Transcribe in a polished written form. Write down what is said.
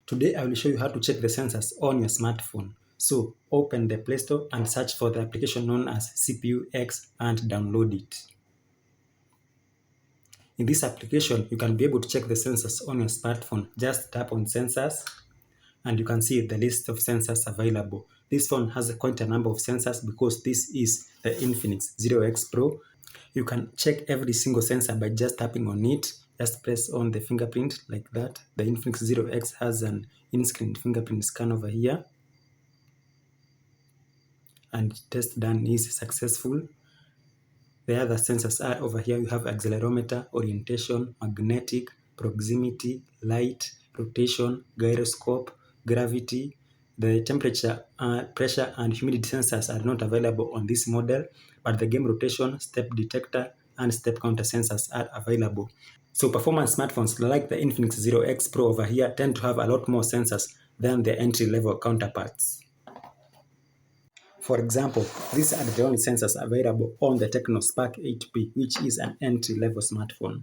Today I will show you how to check the sensors on your smartphone. So open the Play Store and search for the application known as CPU-X and download it. In this application, you can be able to check the sensors on your smartphone. Just tap on sensors and you can see the list of sensors available. This phone has quite a number of sensors because this is the Infinix Zero X Pro. You can check every single sensor by just tapping on it. Just press on the fingerprint like that. The Infinix Zero X has an in-screen fingerprint scan over here. And test done is successful. The other sensors are over here. You have accelerometer, orientation, magnetic, proximity, light, rotation, gyroscope, gravity. The temperature, pressure, and humidity sensors are not available on this model, but the game rotation, step detector, and step counter sensors are available. So performance smartphones like the Infinix Zero X Pro over here tend to have a lot more sensors than their entry-level counterparts. For example, these are the only sensors available on the Tecno Spark 8P, which is an entry-level smartphone.